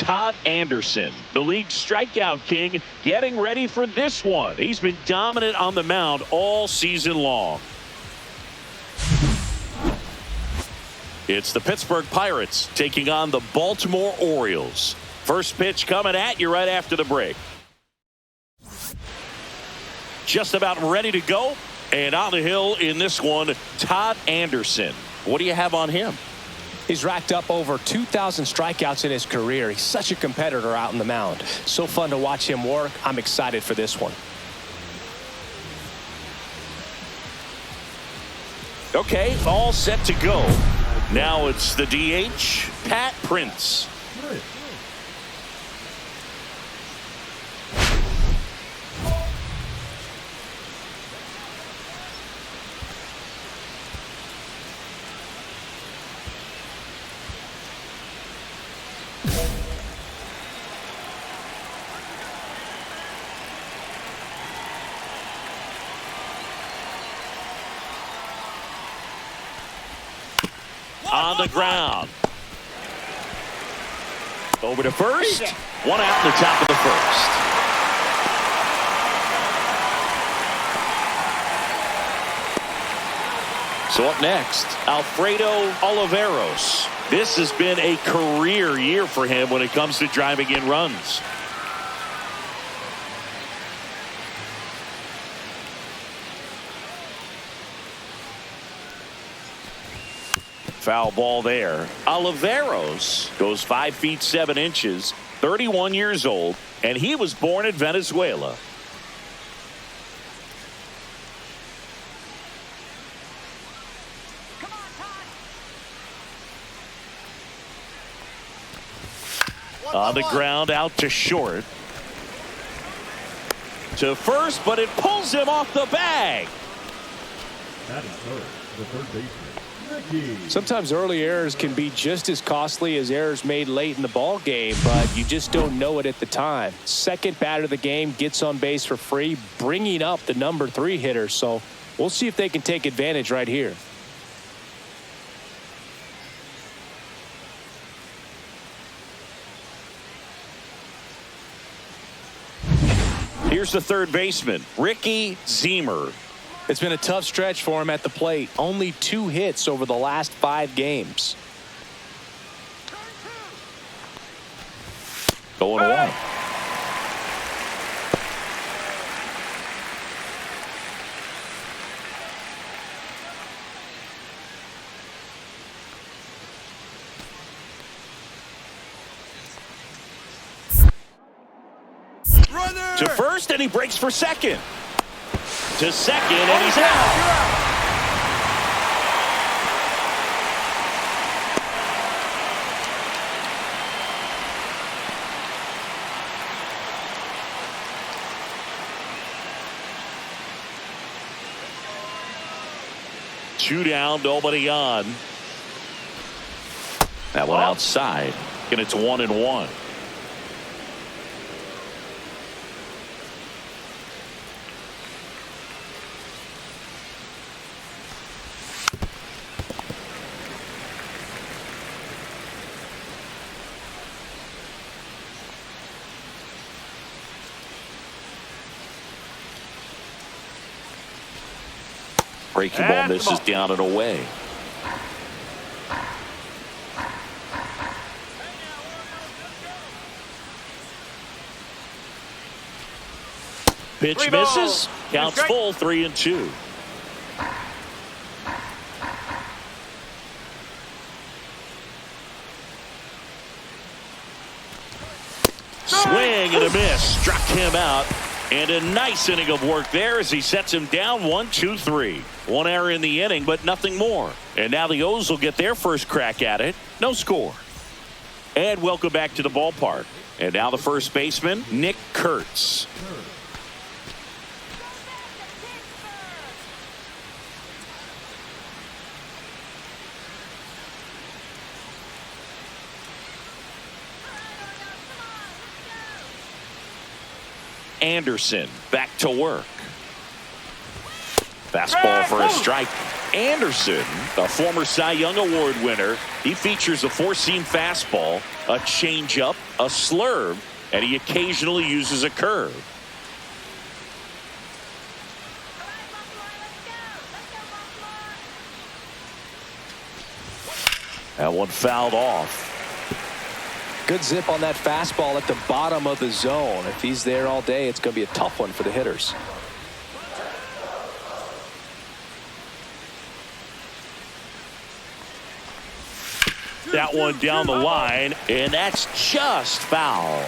Todd Anderson, the league strikeout king, getting ready for this one. He's been dominant on the mound all season long. It's the Pittsburgh Pirates taking on the Baltimore Orioles. First pitch coming at you right after the break. Just about ready to go. And on the hill in this one, Todd Anderson. What do you have on him? He's racked up over 2,000 strikeouts in his career. He's such a competitor out on the mound. So fun to watch him work. I'm excited for this one. Okay, all set to go. Now it's the DH, Pat Prince. On the ground. Over to first. One out in the top of the first. So up next, Alfredo Oliveros. This has been a career year for him when it comes to driving in runs. Foul ball there. Oliveros goes 5 feet 7 inches, 31 years old, and he was born in Venezuela. Come on, Todd. On the ground, out to short. To first, but it pulls him off the bag. That is third, the third baseman. Sometimes early errors can be just as costly as errors made late in the ball game, but you just don't know it at the time. Second batter of the game gets on base for free, bringing up the number 3 hitter. So we'll see if they can take advantage right here. Here's the third baseman, Ricky Zemer. It's been a tough stretch for him at the plate. Only 2 hits over the last 5 games. Going away. To first, and he breaks for second. To second, and he's out. Two down, nobody on. That one outside, and it's 1-1. Breaking ball misses down and away. Pitch misses. Counts full, 3-2. Swing and a miss. Struck him out. And a nice inning of work there as he sets him down 1-2-3. One error in the inning, but nothing more. And now the O's will get their first crack at it. No score. And welcome back to the ballpark. And now the first baseman, Nick Kurtz. Anderson back to work. Fastball for a strike. Anderson, a former Cy Young Award winner, he features a four-seam fastball, a changeup, a slurve, and he occasionally uses a curve. That one fouled off. Good zip on that fastball at the bottom of the zone. If he's there all day, it's going to be a tough one for the hitters. That one down the line, and that's just foul.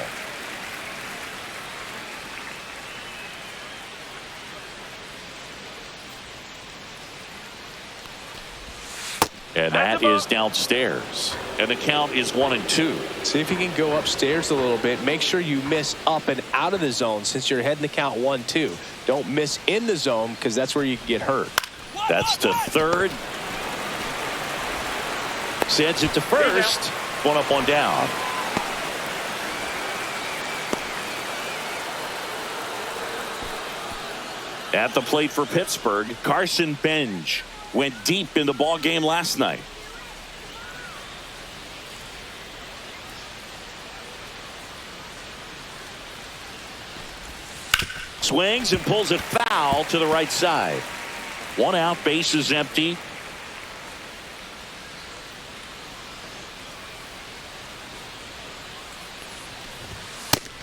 And that is downstairs. And the count is 1-2. See if you can go upstairs a little bit. Make sure you miss up and out of the zone since you're heading to count 1-2. Don't miss in the zone because that's where you can get hurt. That's to third. Sends it to first. One up, one down. At the plate for Pittsburgh, Carson Benj went deep in the ball game last night. Swings and pulls it foul to the right side. One out, base is empty.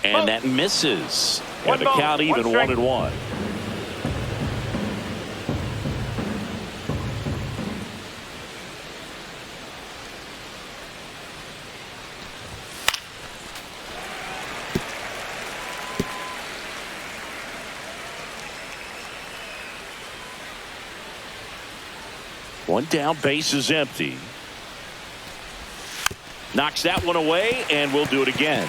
And that misses. And the count even 1-1. One down, base is empty. Knocks that one away, and we'll do it again.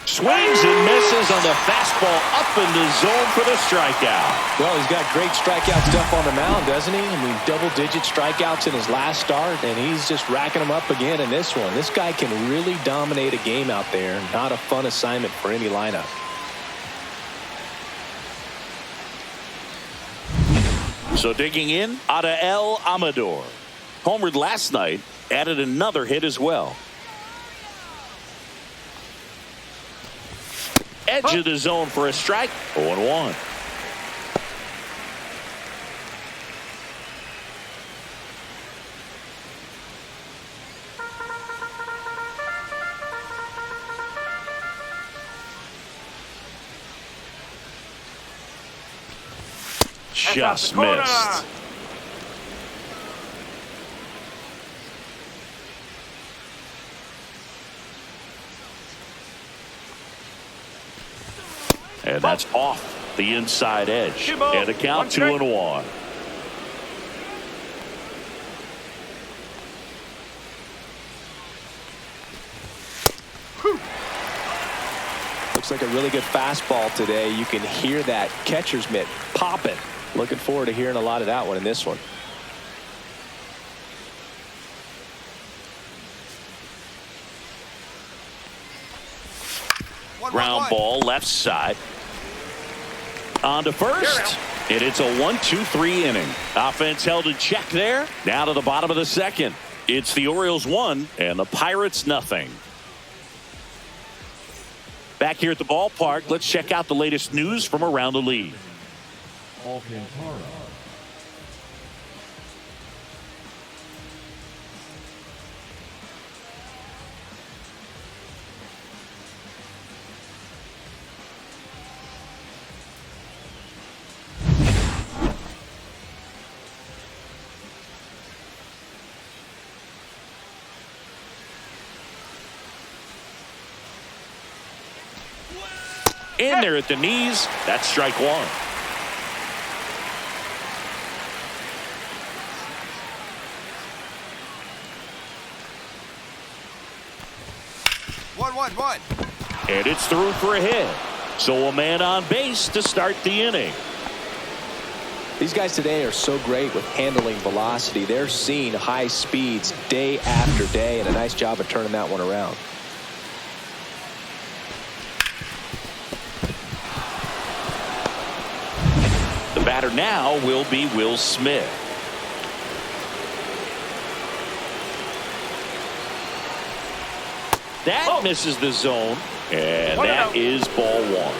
Swings and misses on the fastball up in the zone for the strikeout. Well, he's got great strikeout stuff on the mound, doesn't he? I mean, double-digit strikeouts in his last start, and he's just racking them up again in this one. This guy can really dominate a game out there. Not a fun assignment for any lineup. So digging in, Adael Amador. Homered last night, added another hit as well. Edge of the zone for a strike. 0-1. Just missed. And that's off the inside edge. And a count 2-1. Looks like a really good fastball today. You can hear that catcher's mitt popping. Looking forward to hearing a lot of that one in this one. Ground ball left side. On to first. And it's a 1-2-3 inning. Offense held in check there. Now to the bottom of the second. It's the Orioles 1 and the Pirates nothing. Back here at the ballpark, let's check out the latest news from around the league. Alcantara. In there at the knees. That's strike one. One. And it's through for a hit. So a man on base to start the inning. These guys today are so great with handling velocity. They're seeing high speeds day after day, and a nice job of turning that one around. The batter now will be Will Smith. That misses the zone, and that is ball one.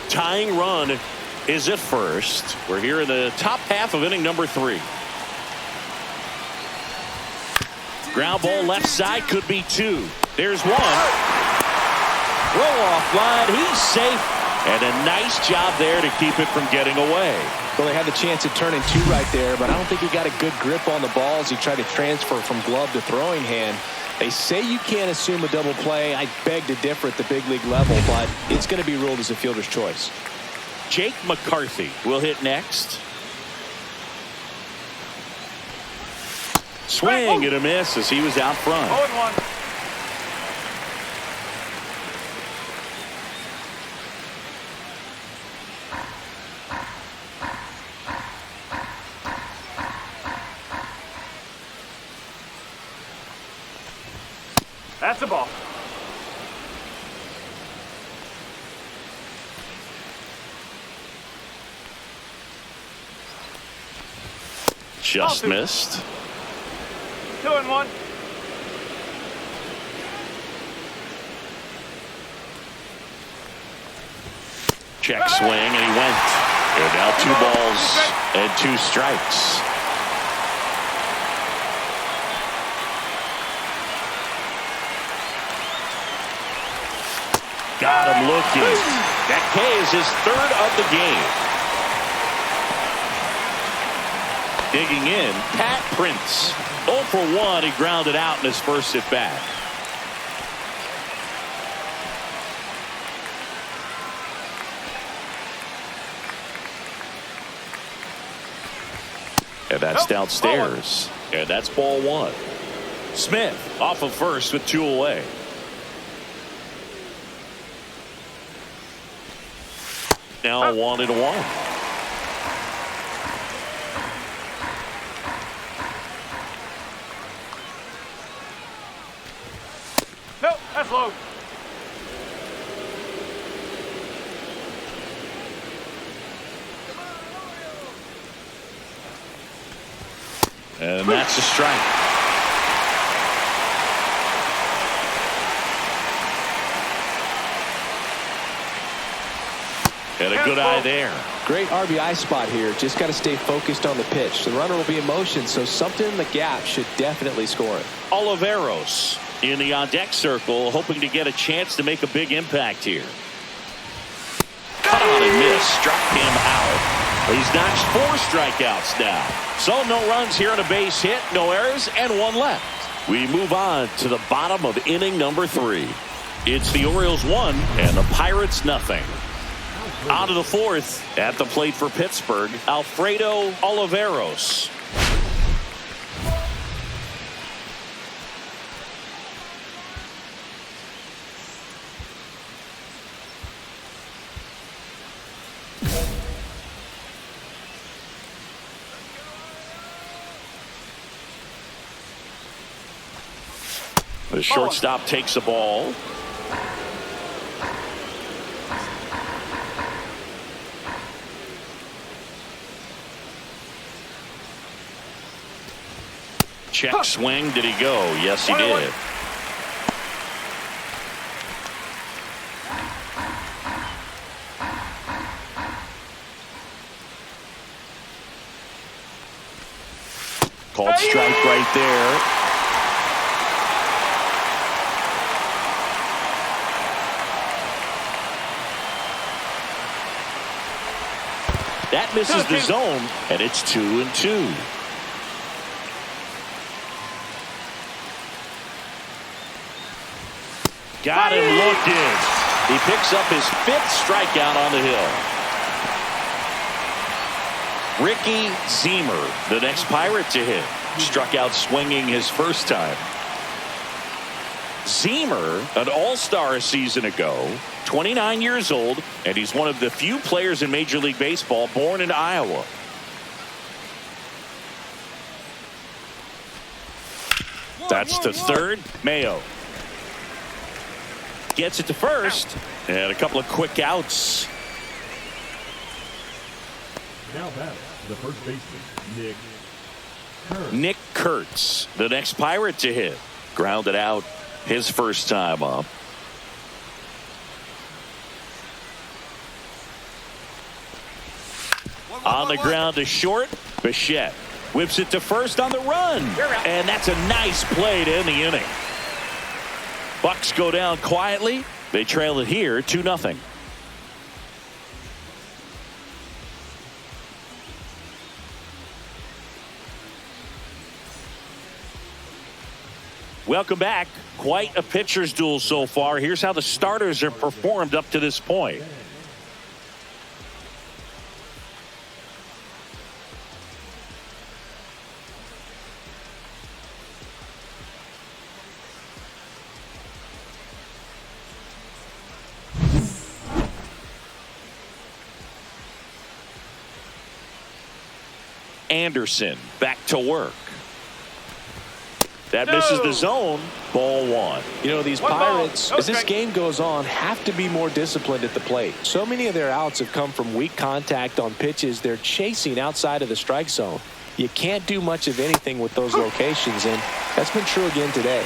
Tying run is at first. We're here in the top half of inning number 3. Ground ball left side, could be 2. There's 1. Roll off line. He's safe. And a nice job there to keep it from getting away. Well, they had the chance at turning 2 right there, but I don't think he got a good grip on the ball as he tried to transfer from glove to throwing hand. They say you can't assume a double play. I beg to differ at the big league level, but it's going to be ruled as a fielder's choice. Jake McCarthy will hit next. Swing and a miss as he was out front. 0-1. That's a ball. Just missed. 2-1. Check swing, and he went. And now 2 balls and 2 strikes. Got him looking. That K is his 3rd of the game. Digging in, Pat Prince. 0 for 1. He grounded out in his first at bat. And that's downstairs. And that's ball 1. Smith off of first with 2 away. Now 1-1. Nope, that's low. And that's a strike. And a good eye there. Great RBI spot here. Just got to stay focused on the pitch. The runner will be in motion, so something in the gap should definitely score it. Oliveros in the on-deck circle, hoping to get a chance to make a big impact here. Cut on and miss. Struck him out. He's notched 4 strikeouts now. So no runs here on a base hit, no errors, and 1 left. We move on to the bottom of inning number 3. It's the Orioles 1 and the Pirates nothing. On to the 4th. At the plate for Pittsburgh, Alfredo Oliveros. The shortstop takes the ball. Check swing. Did he go? Yes, he did. Called strike right there. That misses the zone, and it's 2-2. Got him looking. He picks up his 5th strikeout on the hill. Ricky Zemer, the next Pirate to hit. Struck out swinging his first time. Zemer, an all-star a season ago, 29 years old, and he's one of the few players in Major League Baseball born in Iowa. That's to third. Mayo gets it to first, and a couple of quick outs. Now back the first baseman, Nick Kurtz. Nick Kurtz, the next Pirate to hit. Grounded out his first time up. On the ground to short. Bichette whips it to first on the run. And that's a nice play to end the inning. Bucks go down quietly. They trail it here 2-0. Welcome back. Quite a pitcher's duel so far. Here's how the starters have performed up to this point. Anderson back to work. That misses the zone. Ball one. You know, these Pirates, as this game goes on, have to be more disciplined at the plate. So many of their outs have come from weak contact on pitches they're chasing outside of the strike zone. You can't do much of anything with those locations, and that's been true again today.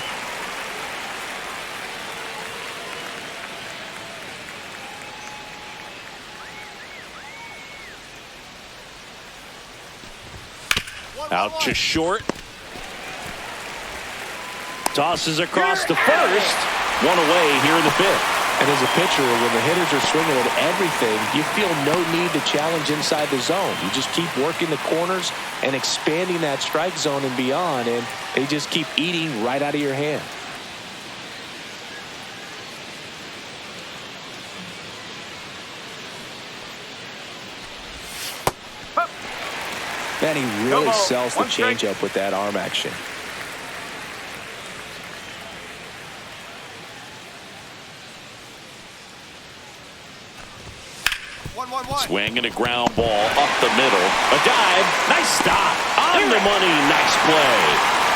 Out to short. Tosses across to first. One away here in the fifth. And as a pitcher, when the hitters are swinging at everything, you feel no need to challenge inside the zone. You just keep working the corners and expanding that strike zone and beyond, and they just keep eating right out of your hand. Man, he really sells the changeup with that arm action. Swing and a ground ball up the middle. A dive. Nice stop. On the money. Nice play.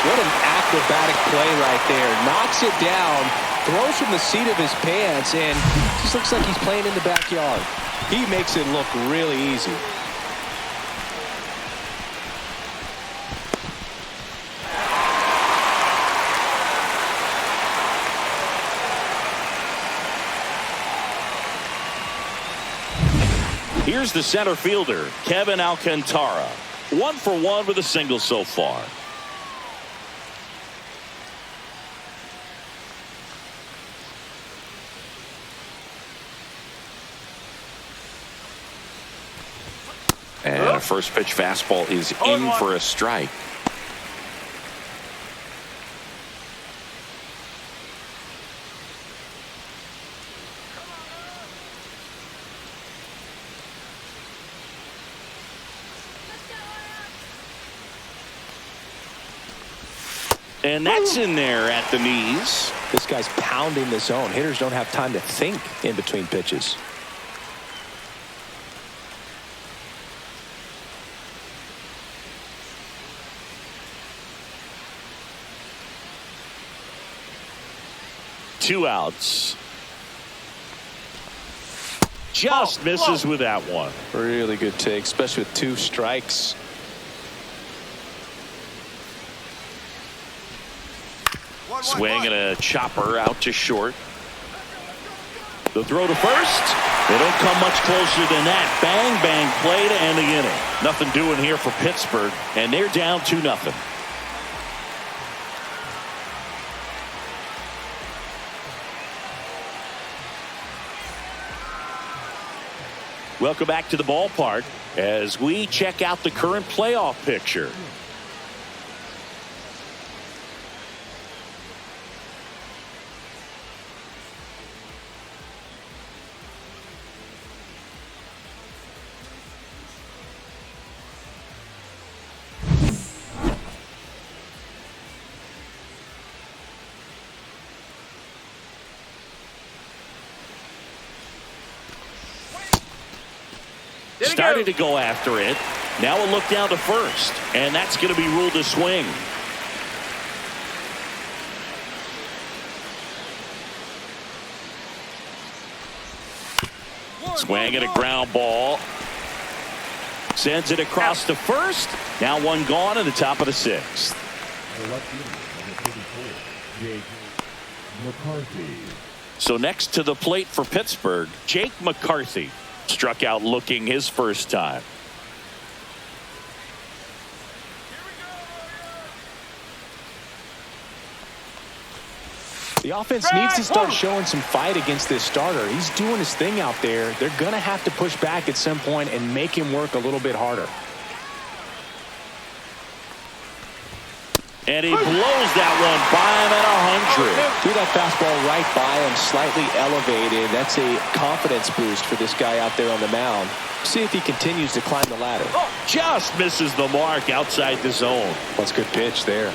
What an acrobatic play right there. Knocks it down. Throws from the seat of his pants. And just looks like he's playing in the backyard. He makes it look really easy. Here's the center fielder, Kevin Alcantara. 1 for 1 with a single so far. And a first pitch fastball is in for a strike. And that's in there at the knees. This guy's pounding the zone. Hitters don't have time to think in between pitches. Two outs. Just misses with that one. Really good take, especially with 2 strikes. Swing and a chopper out to short. The throw to first. They don't come much closer than that. Bang, bang play to end the inning. Nothing doing here for Pittsburgh, and they're down 2-0. Welcome back to the ballpark as we check out the current playoff picture. Started to go after it. Now a look down to first. And that's going to be ruled a swing. Swing and a ground ball. Sends it across to first. Now one gone in the top of the sixth. The left fielder, number 34, Jake McCarthy. So next to the plate for Pittsburgh, Jake McCarthy struck out looking his first time. The offense needs to start showing some fight against this starter. He's doing his thing out there. They're going to have to push back at some point and make him work a little bit harder. And he blows that one by him at 100. Threw that fastball right by him, slightly elevated. That's a confidence boost for this guy out there on the mound. See if he continues to climb the ladder. Just misses the mark outside the zone. That's a good pitch there.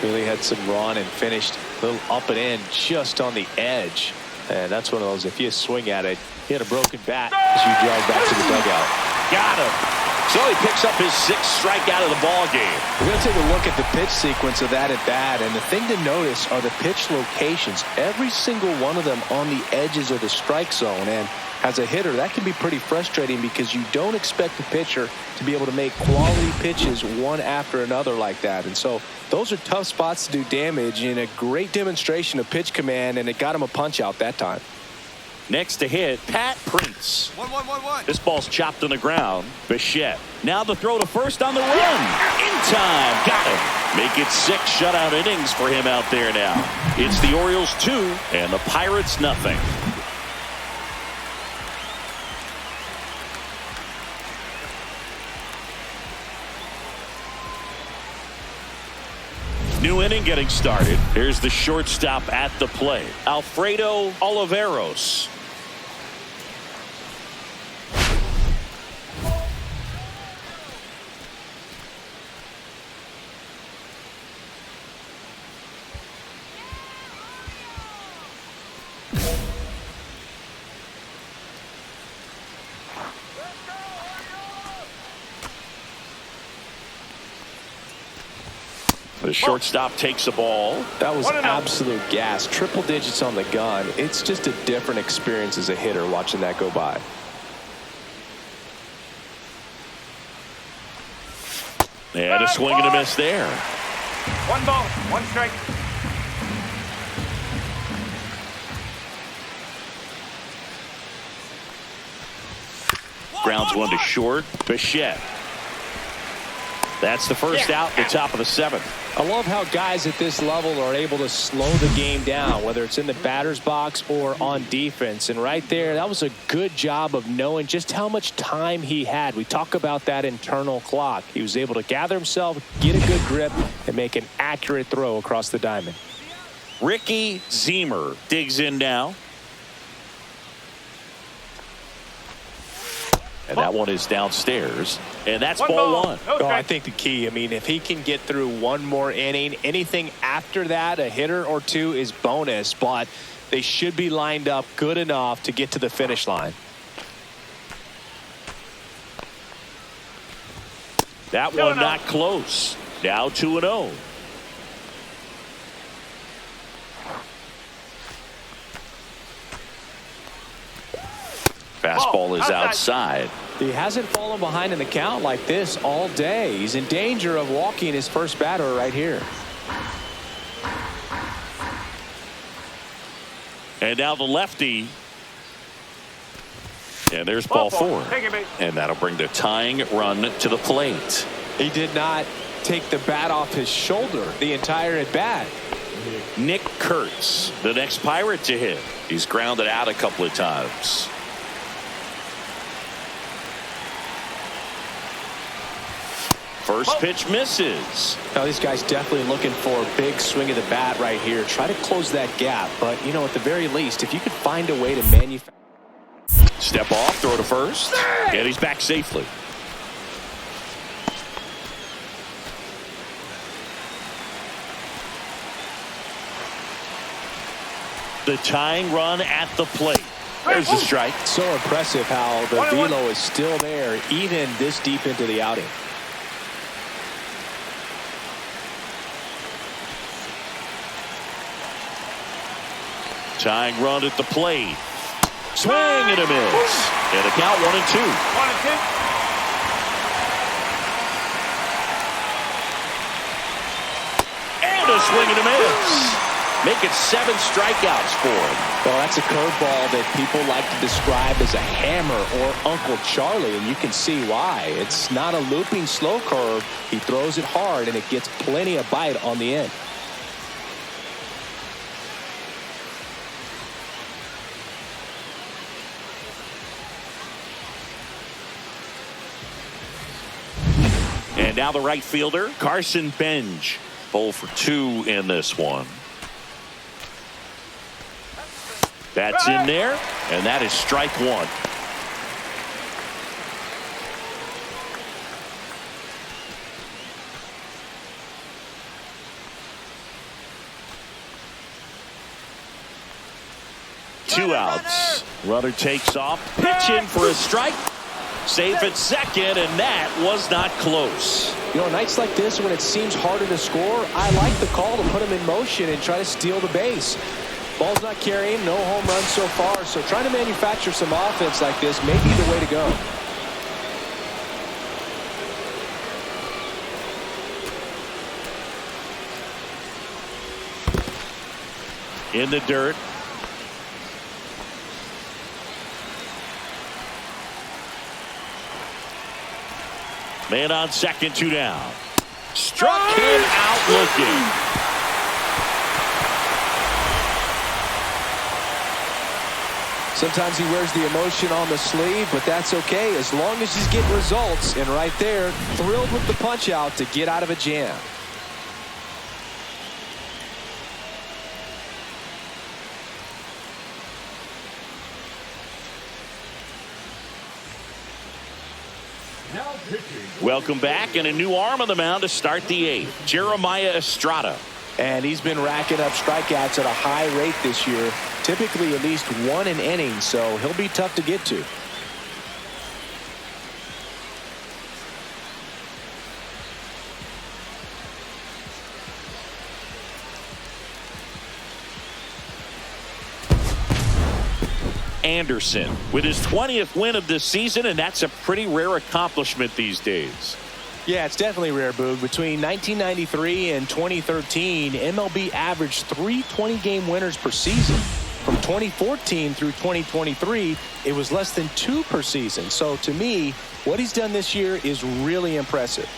Really had some run and finished a little up and in just on the edge. And that's one of those, if you swing at it, he had a broken bat as you drive back to the dugout. Got him. So he picks up his sixth strikeout of the ball game. We're going to take a look at the pitch sequence of that at bat. And the thing to notice are the pitch locations. Every single one of them on the edges of the strike zone. And as a hitter, that can be pretty frustrating because you don't expect the pitcher to be able to make quality pitches one after another like that. And so those are tough spots to do damage, and a great demonstration of pitch command, and it got him a punch out that time. Next to hit, Pat Prince. 1-1-1-1. This ball's chopped on the ground. Bichette. Now the throw to first on the run. In time. Got him. Make it 6 shutout innings for him out there now. It's the Orioles 2 and the Pirates nothing. New inning getting started. Here's the shortstop at the plate, Alfredo Oliveros. The shortstop takes the ball. That was absolute gas. Triple digits on the gun. It's just a different experience as a hitter watching that go by. And a swing and a miss there. 1 ball, 1 strike. Grounds one to short. Bichette. That's the first out at the top of the 7th. I love how guys at this level are able to slow the game down, whether it's in the batter's box or on defense. And right there, that was a good job of knowing just how much time he had. We talk about that internal clock. He was able to gather himself, get a good grip, and make an accurate throw across the diamond. Ricky Zemer digs in now. And that one is downstairs. And that's ball 1. Oh, I think the key, I mean, if he can get through one more inning, anything after that, a hitter or two is bonus, but they should be lined up good enough to get to the finish line. That one not close. Now 2-0. Fastball is outside. He hasn't fallen behind in the count like this all day. He's in danger of walking his first batter right here. And now the lefty. And there's ball 4. And that'll bring the tying run to the plate. He did not take the bat off his shoulder the entire at bat. Nick Kurtz, the next Pirate to hit. He's grounded out a couple of times. First pitch misses. Now these guys definitely looking for a big swing of the bat right here. Try to close that gap. But, you know, at the very least, if you could find a way to manufacture. Step off, throw to first. And he's back safely. The tying run at the plate. There's the strike. So impressive how the velo is still there even this deep into the outing. Tying run at the plate. Swing and a miss. And a count 1-2. 1-2. And a swing and a miss. Make it 7 strikeouts for him. Well, that's a curveball that people like to describe as a hammer or Uncle Charlie, and you can see why. It's not a looping slow curve. He throws it hard, and it gets plenty of bite on the end. And now the right fielder, Carson Benj. 0 for 2 in this one. That's in there, and that is strike 1. Two outs. Runner takes off, pitching for a strike. Safe at second, and that was not close. You know, nights like this when it seems harder to score, I like the call to put him in motion and try to steal the base. Ball's not carrying, no home runs so far, so trying to manufacture some offense like this may be the way to go. In the dirt. Man on second, 2 down. Struck him out looking. Sometimes he wears the emotion on the sleeve, but that's okay as long as he's getting results. And right there, thrilled with the punch out to get out of a jam. Now pitching. Welcome back, and a new arm on the mound to start the 8th. Jeremiah Estrada. And he's been racking up strikeouts at a high rate this year, typically at least 1 an inning, so he'll be tough to get to. Anderson with his 20th win of this season, and that's a pretty rare accomplishment these days. Yeah, it's definitely rare, Boog. Between 1993 and 2013, MLB averaged 3 20-game winners per season. From 2014 through 2023, it was less than 2 per season. So to me, what he's done this year is really impressive.